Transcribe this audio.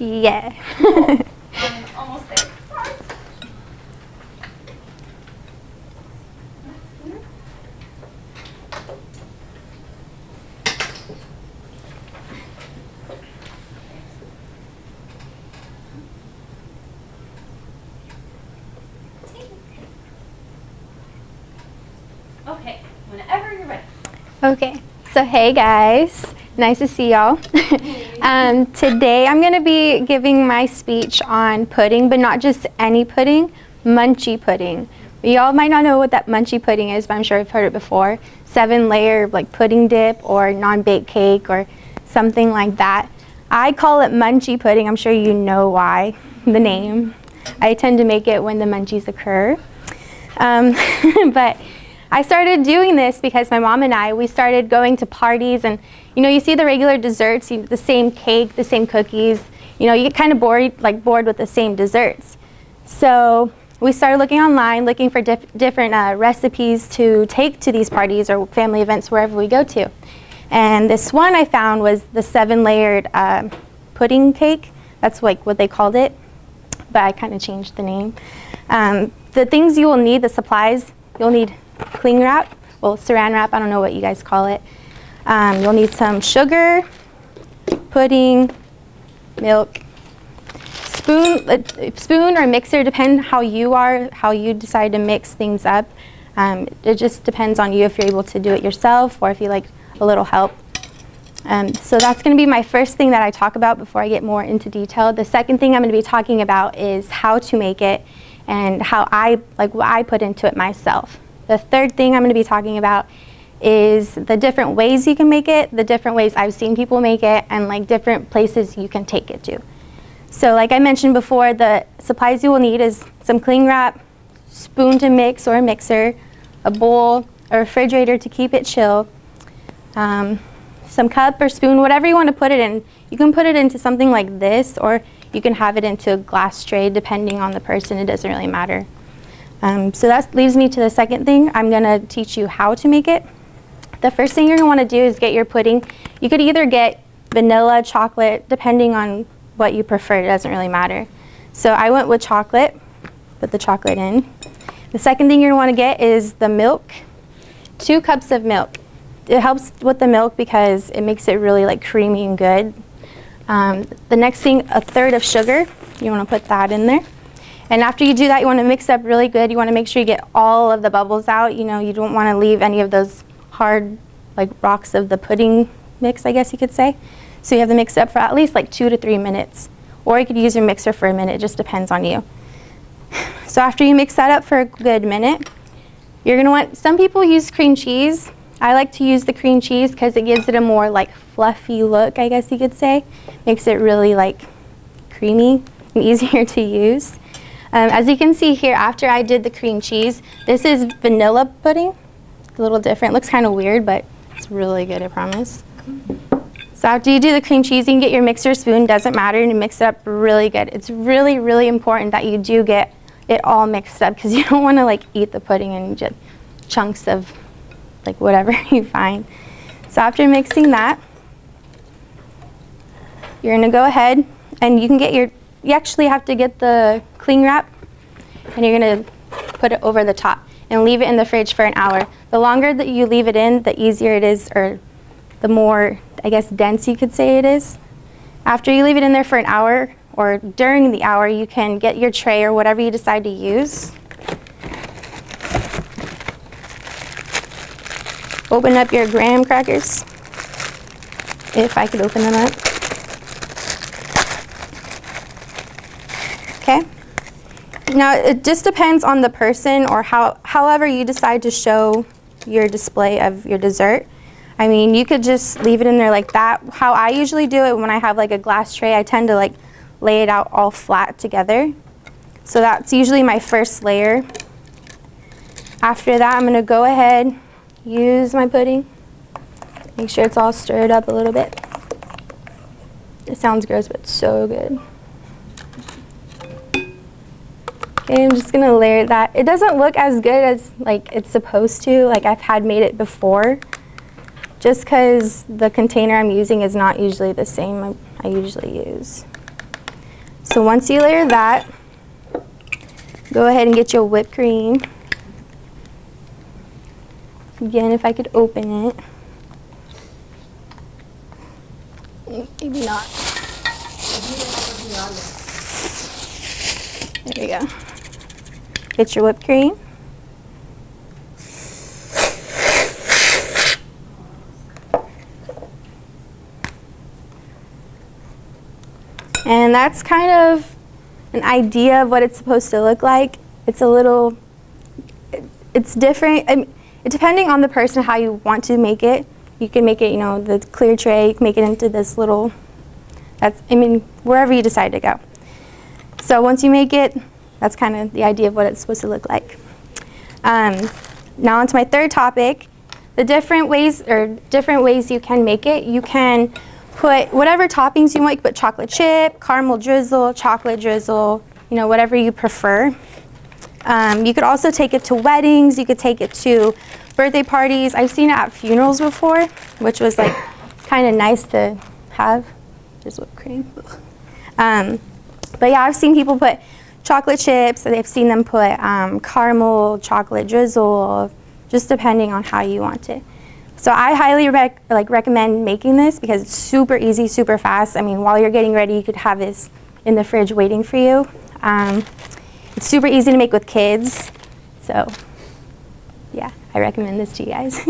Yeah. I'm almost there. Sorry. Okay, whenever you're ready. Okay, so hey guys, nice to see y'all. Today I'm going to be giving my speech on pudding, but not just any pudding, munchie pudding. Y'all might not know what that munchie pudding is, but I'm sure you've heard it before. 7-layer like pudding dip or non-baked cake or something like that. I call it munchie pudding. I'm sure you know why, the name. I tend to make it when the munchies occur. But I started doing this because my mom and we started going to parties, and you see the regular desserts, the same cake, the same cookies, you get kind of bored with the same desserts. So we started looking online, looking for different recipes to take to these parties or family events wherever we go to. And this one I found was the 7-layered pudding cake. That's like what they called it, but I kind of changed the name. The things you will need, the supplies, you'll need cling wrap, well, saran wrap, I don't know what you guys call it. You'll need some sugar, pudding, milk, spoon or mixer, depending how you decide to mix things up. It just depends on you if you're able to do it yourself or if you like a little help. So that's going to be my first thing that I talk about before I get more into detail. The second thing I'm going to be talking about is how to make it and what I put into it myself. The third thing I'm going to be talking about is the different ways you can make it, the different ways I've seen people make it, and like different places you can take it to. So like I mentioned before, the supplies you will need is some cling wrap, spoon to mix or a mixer, a bowl, a refrigerator to keep it chill, some cup or spoon, whatever you want to put it in. You can put it into something like this, or you can have it into a glass tray depending on the person. It doesn't really matter. So that leads me to the second thing. I'm going to teach you how to make it. The first thing you're going to want to do is get your pudding. You could either get vanilla, chocolate, depending on what you prefer. It doesn't really matter. So I went with chocolate. Put the chocolate in. The second thing you're going to want to get is the milk. 2 cups of milk. It helps with the milk because it makes it really like creamy and good. The next thing, 1/3 of sugar. You want to put that in there. And after you do that, you want to mix up really good. You want to make sure you get all of the bubbles out. You don't want to leave any of those hard like rocks of the pudding mix, I guess you could say. So you have to mix it up for at least like 2 to 3 minutes. Or you could use your mixer for a minute. It just depends on you. So after you mix that up for a good minute, you're going to want, some people use cream cheese. I like to use the cream cheese because it gives it a more like fluffy look, I guess you could say. Makes it really like creamy and easier to use. As you can see here, after I did the cream cheese, this is vanilla pudding. It's a little different. It looks kind of weird, but it's really good, I promise. So after you do the cream cheese, you can get your mixer spoon, doesn't matter, and you mix it up really good. It's really, really important that you do get it all mixed up because you don't want to like eat the pudding and just chunks of like whatever you find. So after mixing that, you're going to go ahead and you can get you actually have to get the cling wrap and you're going to put it over the top and leave it in the fridge for an hour. The longer that you leave it in, the easier it is, or the more, I guess, dense you could say it is. After you leave it in there for an hour, or during the hour, you can get your tray or whatever you decide to use. Open up your graham crackers, if I could open them up. Okay. Now it just depends on the person or however you decide to show your display of your dessert. I mean, you could just leave it in there like that. How I usually do it when I have like a glass tray, I tend to like lay it out all flat together. So that's usually my first layer. After that, I'm going to go ahead, use my pudding. Make sure it's all stirred up a little bit. It sounds gross, but it's so good. Okay, I'm just gonna layer that. It doesn't look as good as like it's supposed to, like I've had made it before, just because the container I'm using is not usually the same I usually use. So once you layer that, go ahead and get your whipped cream. Again, if I could open it. Maybe not. There you go. Get your whipped cream. And that's kind of an idea of what it's supposed to look like. It's a little, it's different. I mean, depending on the person how you want to make it. You can make it, you know, the clear tray, you can make it into this little, wherever you decide to go. So once you make it, that's kind of the idea of what it's supposed to look like. Now onto my third topic, the different ways you can make it. You can put whatever toppings you want, but chocolate chip, caramel drizzle, chocolate drizzle, you know, whatever you prefer. You could also take it to weddings, you could take it to birthday parties. I've seen it at funerals before, which was like kind of nice to have. Just whipped cream. But yeah, I've seen people put chocolate chips, and I've seen them put caramel, chocolate drizzle, just depending on how you want it. So I highly recommend making this because it's super easy, super fast. I mean, while you're getting ready, you could have this in the fridge waiting for you. It's super easy to make with kids. So yeah, I recommend this to you guys.